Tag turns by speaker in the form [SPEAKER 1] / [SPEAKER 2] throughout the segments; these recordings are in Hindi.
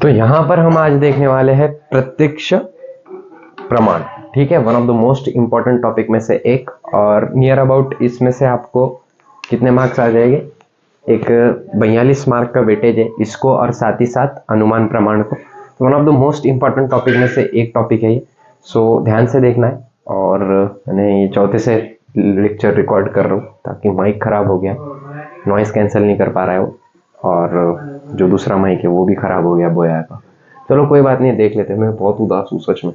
[SPEAKER 1] तो यहां पर हम आज देखने वाले हैं प्रत्यक्ष प्रमाण। ठीक है, one of the most important topic में से एक, और नियर अबाउट इसमें से आपको कितने मार्क्स आ जाएंगे? एक 42 मार्क का वेटेज है इसको, और साथ ही साथ अनुमान प्रमाण को। One of the most important topic में से एक टॉपिक है ये, सो ध्यान से देखना है। और मैंने ये चौथे से लेक्चर रिकॉर्ड कर रहा हूँ ताकि माइक खराब हो गया, नॉइस कैंसिल नहीं कर पा रहा है वो, और जो दूसरा माइक है वो भी खराब हो गया बोया का। चलो कोई बात नहीं, देख लेते हैं। मैं बहुत उदास हूँ सच में।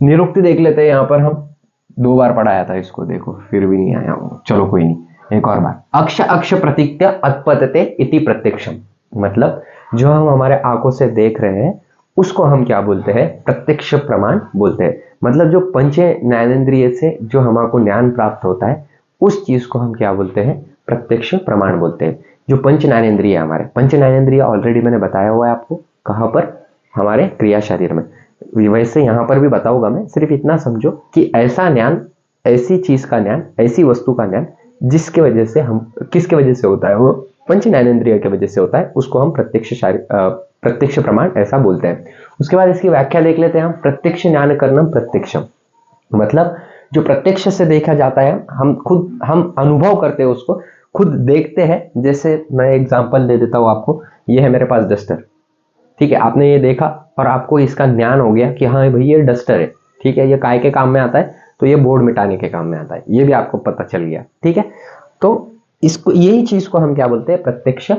[SPEAKER 1] निरुक्ति देख लेते हैं। यहाँ पर हम 2 बार पढ़ाया था इसको, देखो फिर भी नहीं आया वो। चलो कोई नहीं, एक और बार। अक्ष अक्ष प्रतीक्त्या उत्पद्यते इति प्रत्यक्षम, मतलब जो हम हमारे आंखों से देख रहे हैं उसको हम क्या बोलते हैं? प्रत्यक्ष प्रमाण बोलते हैं। मतलब जो पंच ज्ञानेंद्रिय से जो हमको ज्ञान प्राप्त होता है उस चीज को हम क्या बोलते हैं? प्रत्यक्ष प्रमाण बोलते हैं। जो पंच ज्ञानेंद्रिय हमारे, पंच ज्ञानेंद्रिय ऑलरेडी मैंने बताया हुआ है आपको, कहाँ पर? हमारे क्रिया शरीर में। वैसे यहाँ पर भी बताऊंगा मैं, सिर्फ इतना समझो कि ऐसा ज्ञान, ऐसी चीज का ज्ञान, ऐसी वस्तु का ज्ञान जिसके वजह से हम, किसके वजह से होता है? वो पंच ज्ञानेंद्रिय की वजह से होता है, उसको हम प्रत्यक्ष प्रमाण ऐसा बोलते हैं। उसके बाद इसकी व्याख्या देख लेते हैं हम। प्रत्यक्ष ज्ञान करना प्रत्यक्षम, मतलब जो प्रत्यक्ष से देखा जाता है, हम अनुभव करते हैं उसको, खुद देखते हैं। जैसे मैं एग्जांपल दे देता हूँ आपको। ये है मेरे पास डस्टर, ठीक है, आपने ये देखा और आपको इसका ज्ञान हो गया कि हाँ भाई ये डस्टर है, ठीक है, ये काय के काम में आता है, तो ये बोर्ड मिटाने के काम में आता है, ये भी आपको पता चल गया। ठीक है, तो इसको, यही चीज को हम क्या बोलते हैं? प्रत्यक्ष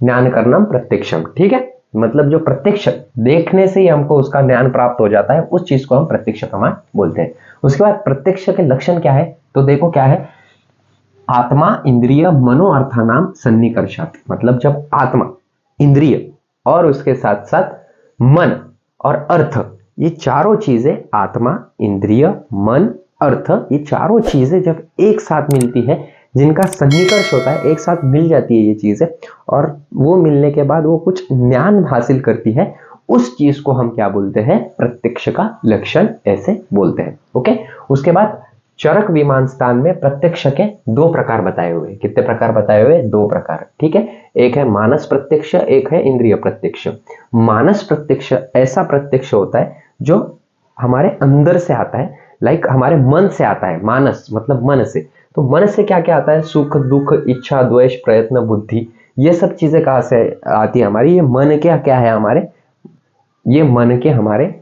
[SPEAKER 1] ज्ञान करना प्रत्यक्षम। ठीक है, मतलब जो प्रत्यक्ष देखने से ही हमको उसका ज्ञान प्राप्त हो जाता है, उस चीज को हम प्रत्यक्ष प्रमाण बोलते हैं। उसके बाद प्रत्यक्ष के लक्षण क्या है? तो देखो क्या है? आत्मा इंद्रिय मनो अर्थानाम सन्निकर्षात्, मतलब जब आत्मा, इंद्रिय और उसके साथ साथ मन और अर्थ, ये चारों चीजें, आत्मा, इंद्रिय, मन, अर्थ, ये चारों चीजें जब एक साथ मिलती है, जिनका सन्निकर्ष होता है, एक साथ मिल जाती है ये चीजें, और वो मिलने के बाद वो कुछ ज्ञान हासिल करती है, उस चीज को हम क्या बोलते हैं? प्रत्यक्ष का लक्षण ऐसे बोलते हैं। ओके, उसके बाद चरक विमान स्थान में प्रत्यक्ष के 2 प्रकार बताए हुए। कितने प्रकार बताए हुए? 2 प्रकार। ठीक है, एक है मानस प्रत्यक्ष, एक है इंद्रिय प्रत्यक्ष। मानस प्रत्यक्ष ऐसा प्रत्यक्ष होता है जो हमारे अंदर से आता है, लाइक हमारे मन से आता है। मानस मतलब मन से। तो मन से क्या क्या आता है? सुख, दुख, इच्छा, द्वेष, प्रयत्न, बुद्धि, ये सब चीजें कहाँ से आती है हमारी? ये मन के क्या है हमारे? ये मन के हमारे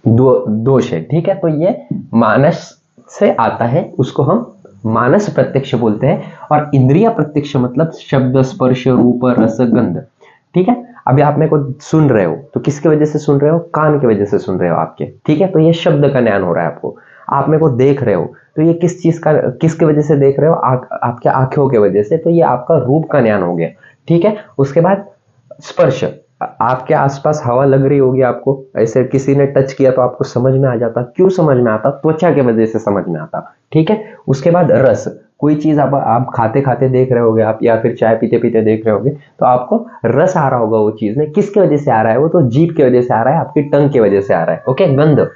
[SPEAKER 1] दोष है। ठीक है, तो ये मानस से आता है, उसको हम मानस प्रत्यक्ष बोलते हैं। और इंद्रिय प्रत्यक्ष मतलब शब्द, स्पर्श, रूप, रस, गंध। ठीक है, अभी आप मेरे को सुन रहे हो तो किसके वजह से सुन रहे हो? कान की वजह से सुन रहे हो आपके। ठीक है, तो ये शब्द का ज्ञान हो रहा है आपको। आप मेरे को देख रहे हो तो ये किस चीज का, किसके वजह से देख रहे हो? आपके आंखों के वजह से, तो ये आपका रूप का ज्ञान हो गया। ठीक है, उसके बाद स्पर्श, आपके आसपास हवा लग रही होगी आपको, ऐसे किसी ने टच किया तो आपको समझ में आ जाता। क्यों समझ में आता? त्वचा के वजह से समझ में आता। ठीक है, उसके बाद रस, कोई चीज आप खाते खाते देख रहे होगे आप, या फिर चाय पीते पीते देख रहे होगे, तो आपको रस आ रहा होगा वो चीज में। किसके वजह से आ रहा है वो? तो जीभ की वजह से आ रहा है, आपकी टंग की वजह से आ रहा है। ओके, गंध,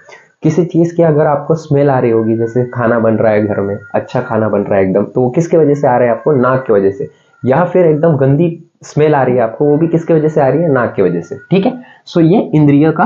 [SPEAKER 1] किसी चीज की अगर आपको स्मेल आ रही होगी, जैसे खाना बन रहा है घर में, अच्छा खाना बन रहा है एकदम, तो वो किसके वजह से आ रहा है आपको? नाक की वजह से। या फिर एकदम गंदी स्मेल आ रही है आपको, वो भी किसके वजह से आ रही है? नाक की वजह से। ठीक है, सो ये इंद्रिय का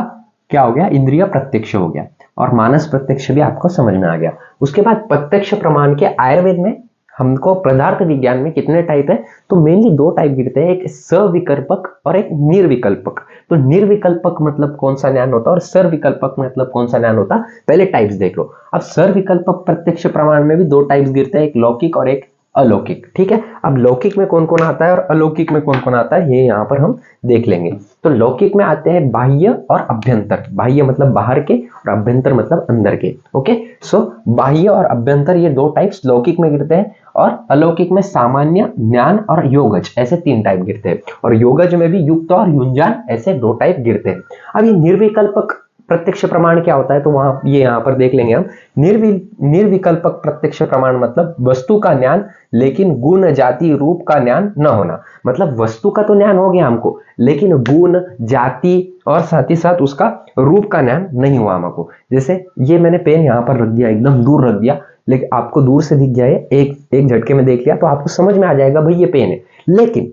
[SPEAKER 1] क्या हो गया? इंद्रिय प्रत्यक्ष हो गया। और मानस प्रत्यक्ष भी आपको समझ में आ गया। उसके बाद प्रत्यक्ष प्रमाण के आयुर्वेद में हमको पदार्थ विज्ञान में कितने टाइप है? तो मेनली 2 टाइप गिरते हैं, एक सविकल्पक और एक निर्विकल्पक। तो निर्विकल्पक मतलब कौन सा ज्ञान होता है, और सर्विकल्पक मतलब कौन सा ज्ञान होता है? पहले टाइप्स देख लो। अब सर्विकल्पक प्रत्यक्ष प्रमाण में भी 2 टाइप्स गिरते हैं, एक लौकिक और एक अलौकिक। ठीक है, अब लौकिक में कौन कौन आता है और अलौकिक में कौन कौन आता है, ये यहाँ पर हम देख लेंगे। तो लौकिक में आते हैं बाह्य और अभ्यंतर। बाह्य मतलब बाहर के, और अभ्यंतर मतलब अंदर के। ओके, सो बाह्य और अभ्यंतर ये 2 टाइप्स लौकिक में गिरते हैं। और अलौकिक में सामान्य, ज्ञान और योगज, ऐसे 3 टाइप गिरते हैं। और योगज में भी युक्त और युंजान, ऐसे 2 टाइप गिरते हैं। अब ये निर्विकल्पक प्रत्यक्ष प्रमाण क्या होता है? तो वहां ये यहाँ पर देख लेंगे हम। निर्विकल्पक प्रत्यक्ष प्रमाण मतलब वस्तु का ज्ञान, लेकिन गुण, जाति, रूप का ज्ञान न होना। मतलब वस्तु का तो ज्ञान हो गया हमको, लेकिन गुण, जाति और साथ ही साथ उसका रूप का ज्ञान नहीं हुआ हमको। जैसे ये मैंने पेन यहाँ पर रख दिया, एकदम दूर रख दिया, लेकिन आपको दूर से दिख गया है, एक झटके में देख लिया तो आपको समझ में आ जाएगा भाई ये पेन है। लेकिन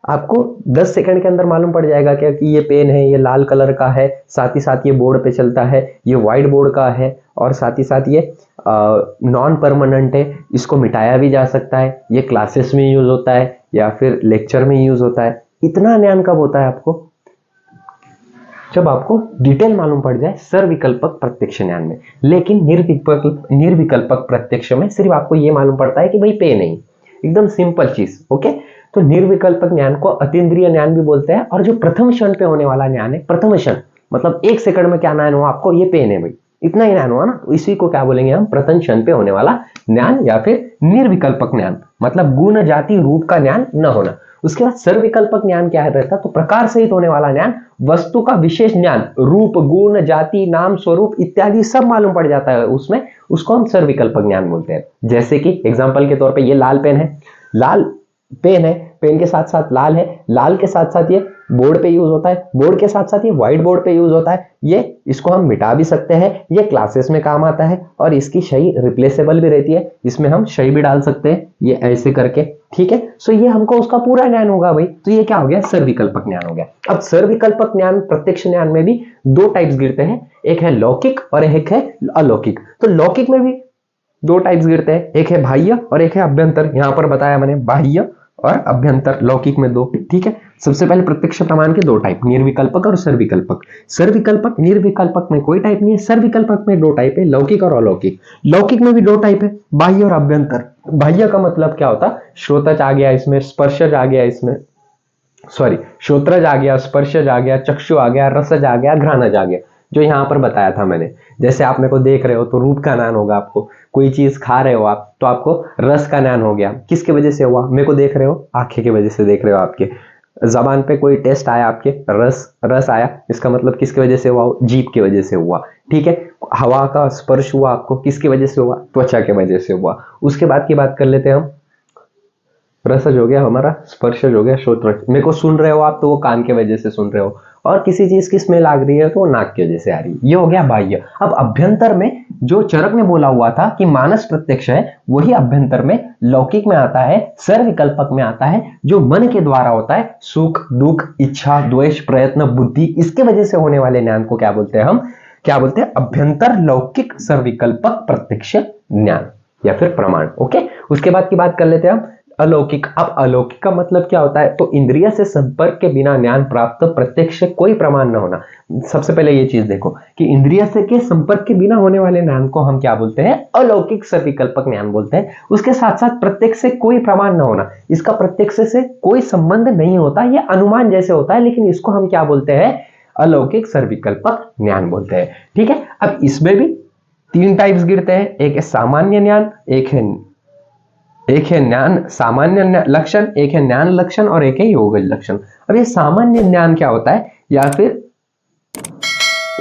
[SPEAKER 1] आपको 10 सेकंड के अंदर मालूम पड़ जाएगा क्या कि ये पेन है, ये लाल कलर का है, साथ ही साथ ये बोर्ड पे चलता है, ये व्हाइट बोर्ड का है, और साथ ही साथ ये नॉन परमानेंट है, इसको मिटाया भी जा सकता है, ये क्लासेस में यूज होता है या फिर लेक्चर में यूज होता है। इतना ज्ञान कब होता है आपको? जब आपको डिटेल मालूम पड़ जाए सर्वविकल्पक प्रत्यक्ष ज्ञान में। लेकिन निर्विकल्पक प्रत्यक्ष में सिर्फ आपको ये मालूम पड़ता है कि भाई पे नहीं, एकदम सिंपल चीज। ओके, तो निर्विकल्पक ज्ञान को अतीन्द्रिय ज्ञान भी बोलते हैं। और जो प्रथम क्षण पे होने वाला ज्ञान है, प्रथम क्षण मतलब 1 सेकंड में क्या ज्ञान हुआ आपको, ये पेन है भाई, इतना ही ज्ञान हुआ ना, तो इसी को क्या बोलेंगे हम, प्रथम क्षण पे होने वाला ज्ञान या फिर निर्विकल्पक ज्ञान, मतलब गुण जाति रूप का ज्ञान न होना। उसके बाद सर्वविकल्पक ज्ञान क्या रहता है, तो प्रकार सहित होने वाला ज्ञान, वस्तु का विशेष ज्ञान, रूप गुण जाति नाम स्वरूप इत्यादि सब मालूम पड़ जाता है उसमें, उसको हम सर्वविकल्पक ज्ञान बोलते हैं। जैसे कि एग्जांपल के तौर पे ये लाल पेन है, लाल पेन है, पेन के साथ साथ लाल है, लाल के साथ साथ ये बोर्ड पे यूज होता है, बोर्ड के साथ साथ ये व्हाइट बोर्ड पे यूज होता है, ये इसको हम मिटा भी सकते हैं, ये क्लासेस में काम आता है, और इसकी सही रिप्लेसेबल भी रहती है, इसमें हम सही भी डाल सकते हैं, ये ऐसे करके, ठीक है। सो ये हमको उसका पूरा ज्ञान होगा भाई, तो ये क्या हो गया, सर्वविकल्पक ज्ञान हो गया। अब सर्वविकल्पक ज्ञान प्रत्यक्ष ज्ञान में भी 2 टाइप्स गिरते हैं, एक है लौकिक और एक है अलौकिक। तो लौकिक में भी 2 टाइप्स गिरते हैं, एक है बाह्य और एक है अभ्यंतर। यहां पर बताया मैंने बाह्य और अभ्यंतर, लौकिक में 2, ठीक है। सबसे पहले प्रत्यक्ष प्रमाण के 2 टाइप, निर्विकल्पक और सर्वविकल्पक। सर्वविकल्पक निर्विकल्पक में कोई टाइप नहीं है, सर्वविकल्पक में 2 टाइप है, लौकिक और अलौकिक। लौकिक में भी 2 टाइप है, बाह्य और अभ्यंतर। बाह्य का मतलब क्या होता है, श्रोतज आ गया इसमें, स्पर्शज आ गया इसमें, सॉरी श्रोत्रज आ गया, स्पर्शज आ गया, चक्षु आ गया, रसज आ गया, घ्राणज आ गया, जो यहाँ पर बताया था मैंने। जैसे आप मेरे को देख रहे हो तो रूप का ज्ञान होगा आपको, कोई चीज खा रहे हो आप तो आपको रस का ज्ञान हो गया, किसके वजह से हुआ, मेरे को देख रहे हो, आंखें की वजह से देख रहे हो, आपके जबान पे कोई टेस्ट आया, आपके रस आया, इसका मतलब किसकी वजह से हुआ, जीभ की वजह से हुआ, ठीक है। हवा का स्पर्श हुआ आपको, किसकी वजह से हुआ, त्वचा की वजह से हुआ। उसके बाद की बात कर लेते हैं हम, रसज हो गया हमारा, स्पर्शज हो गया, श्रोत्र, मेरे को सुन रहे हो आप तो वो कान के वजह से सुन रहे हो, और किसी चीज की स्मेल आ रही है तो वो नाक की वजह से आ रही है, ये हो गया बाह्य। अब अभ्यंतर में जो चरक ने बोला हुआ था कि मानस प्रत्यक्ष है, वही अभ्यंतर में लौकिक में आता है, सर्वविकल्पक में आता है, जो मन के द्वारा होता है, सुख दुख इच्छा द्वेष प्रयत्न बुद्धि, इसके वजह से होने वाले ज्ञान को क्या बोलते हैं हम, क्या बोलते हैं, अभ्यंतर लौकिक सर्वविकल्पक प्रत्यक्ष ज्ञान या फिर प्रमाण। ओके, उसके बाद की बात कर लेते हैं हम अलौकिक। अब अलौकिक का मतलब क्या होता है, तो इंद्रिय से संपर्क के बिना ज्ञान प्राप्त, प्रत्यक्ष कोई प्रमाण न होना। सबसे पहले ये चीज देखो कि इंद्रिय से के संपर्क के बिना होने वाले ज्ञान को हम क्या बोलते हैं, अलौकिक सर्वविकल्पक ज्ञान बोलते हैं। उसके साथ साथ प्रत्यक्ष से कोई प्रमाण न होना, इसका प्रत्यक्ष से कोई संबंध नहीं होता, ये अनुमान जैसे होता है, लेकिन इसको हम क्या बोलते हैं, अलौकिक सर्वविकल्पक ज्ञान बोलते हैं, ठीक है। अब इसमें भी 3 टाइप्स गिरते हैं, एक है सामान्य ज्ञान, एक है ज्ञान सामान्य लक्षण, एक है ज्ञान लक्षण और एक है योगज लक्षण। अब ये सामान्य ज्ञान क्या होता है या फिर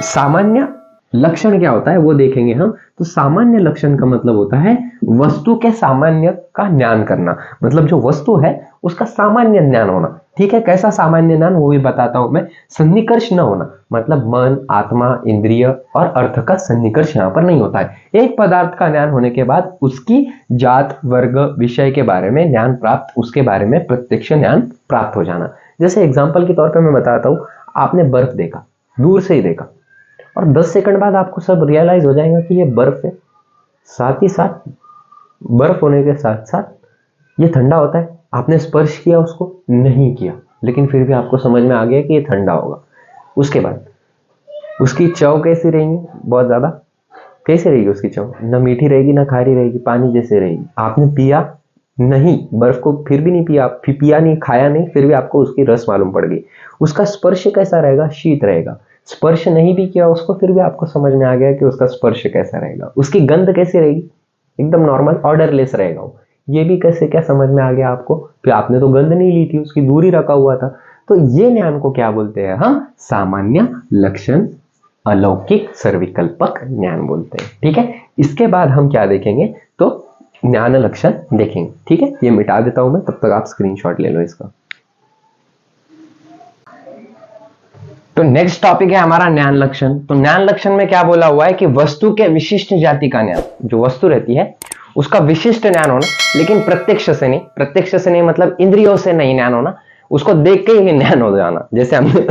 [SPEAKER 1] सामान्य लक्षण क्या होता है वो देखेंगे हम। तो सामान्य लक्षण का मतलब होता है वस्तु के सामान्य का ज्ञान करना, मतलब जो वस्तु है उसका सामान्य ज्ञान होना, ठीक है। कैसा सामान्य ज्ञान वो भी बताता हूं मैं। सन्निकर्ष न होना, मतलब मन आत्मा इंद्रिय और अर्थ का सन्निकर्ष यहाँ पर नहीं होता है। एक पदार्थ का ज्ञान होने के बाद उसकी जात वर्ग विषय के बारे में ज्ञान प्राप्त, उसके बारे में प्रत्यक्ष ज्ञान प्राप्त हो जाना। जैसे एग्जाम्पल के तौर पर मैं बताता हूँ, आपने बर्फ देखा, दूर से ही देखा, और 10 सेकंड बाद आपको सब रियलाइज हो जाएगा कि ये बर्फ है, साथ ही साथ बर्फ होने के साथ साथ ये ठंडा होता है। आपने स्पर्श किया उसको, नहीं किया, लेकिन फिर भी आपको समझ में आ गया कि ये ठंडा होगा। उसके बाद उसकी चव कैसी रहेगी, बहुत ज्यादा कैसे रहेगी उसकी चव, न मीठी रहेगी ना खारी रहेगी, पानी जैसे रहेगी। आपने पिया नहीं बर्फ को, फिर भी नहीं पिया, पिया नहीं खाया नहीं, फिर भी आपको उसकी रस मालूम पड़ गई। उसका स्पर्श कैसा रहेगा, शीत रहेगा। स्पर्श नहीं भी किया उसको, फिर भी आपको समझ में आ गया कि उसका स्पर्श कैसा रहेगा। उसकी गंध कैसी रहेगी, एकदम नॉर्मल ऑर्डरलेस रहेगा वो। ये भी कैसे क्या समझ में आ गया आपको, फिर आपने तो गंध नहीं ली थी, उसकी दूर ही रखा हुआ था। तो ये ज्ञान को क्या बोलते हैं हम, सामान्य लक्षण अलौकिक सर्वविकल्पक ज्ञान बोलते हैं, ठीक है। इसके बाद हम क्या देखेंगे, तो ज्ञान लक्षण देखेंगे, ठीक है। ये मिटा देता हूं मैं, तब तक आप स्क्रीनशॉट ले लो इसका। तो नेक्स्ट टॉपिक है हमारा ज्ञान लक्षण। तो ज्ञान लक्षण में क्या बोला हुआ है कि वस्तु के विशिष्ट जाति का ज्ञान, जो वस्तु रहती है उसका विशिष्ट ज्ञान होना, लेकिन प्रत्यक्ष से नहीं। प्रत्यक्ष से नहीं मतलब इंद्रियों से नहीं ज्ञान होना, उसको देख के ही ज्ञान हो जाना। जैसे हमने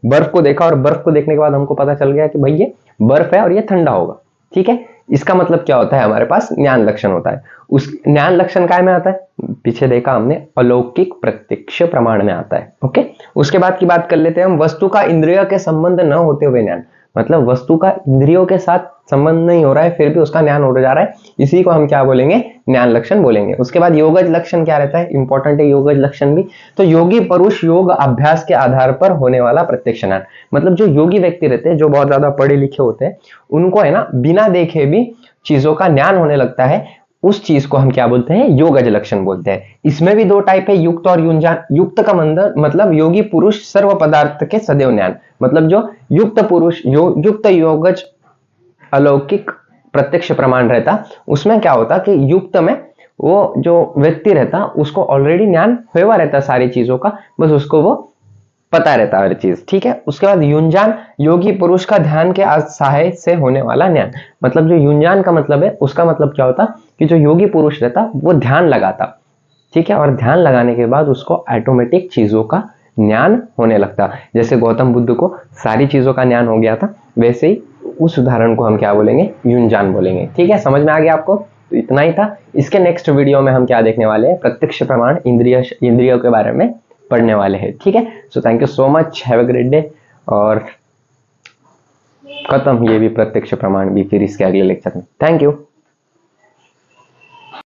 [SPEAKER 1] बर्फ को देखा और बर्फ को देखने के बाद हमको पता चल गया कि भाई ये बर्फ है और ये ठंडा होगा, ठीक है। इसका मतलब क्या होता है, हमारे पास ज्ञान लक्षण होता है। उस ज्ञान लक्षण काय में आता है, पीछे देखा हमने, अलौकिक प्रत्यक्ष प्रमाण में आता है। ओके, उसके बाद की बात कर लेते हैं हम, वस्तु का इंद्रिय के संबंध न होते हुए ज्ञान, मतलब वस्तु का इंद्रियों के साथ संबंध नहीं हो रहा है फिर भी उसका ज्ञान हो जा रहा है, इसी को हम क्या बोलेंगे, ज्ञान लक्षण बोलेंगे। उसके बाद योगज लक्षण क्या रहता है, इंपॉर्टेंट है योगज लक्षण भी। तो योगी पुरुष योग अभ्यास के आधार पर होने वाला प्रत्यक्ष ज्ञान, मतलब जो योगी व्यक्ति रहते हैं, जो बहुत ज्यादा पढ़े लिखे होते हैं, उनको है ना बिना देखे भी चीजों का ज्ञान होने लगता है, उस चीज को हम क्या बोलते हैं, योगज लक्षण बोलते हैं। इसमें भी दो टाइप है, युक्त और युंजान। युक्त का मतलब योगी पुरुष सर्व पदार्थ के सदैव ज्ञान, मतलब जो युक्त पुरुष युक्त योगज अलौकिक प्रत्यक्ष प्रमाण रहता, उसमें क्या होता कि युक्त में वो जो व्यक्ति रहता उसको ऑलरेडी ज्ञान हुआ रहता सारी चीजों का, बस उसको वो पता रहता हर चीज, ठीक है। उसके बाद युंजान, योगी पुरुष का ध्यान के सहाय से होने वाला ज्ञान, मतलब जो युंजान का मतलब है, उसका मतलब क्या होता कि जो योगी पुरुष रहता वो ध्यान लगाता, ठीक है, और ध्यान लगाने के बाद उसको ऑटोमेटिक चीजों का ज्ञान होने लगता। जैसे गौतम बुद्ध को सारी चीजों का ज्ञान हो गया था, वैसे ही उस उदाहरण को हम क्या बोलेंगे, युंजान बोलेंगे। ठीक है, समझ में आ गया आपको? तो इतना ही था। इसके नेक्स्ट वीडियो में हम क्या देखने वाले हैं, प्रत्यक्ष प्रमाण इंद्रियों के बारे में पढ़ने वाले हैं। ठीक है, so thank you so much, have a great day. और खत्म ये भी प्रत्यक्ष प्रमाण भी फिर इसके अगले लेक्चर में। Thank you.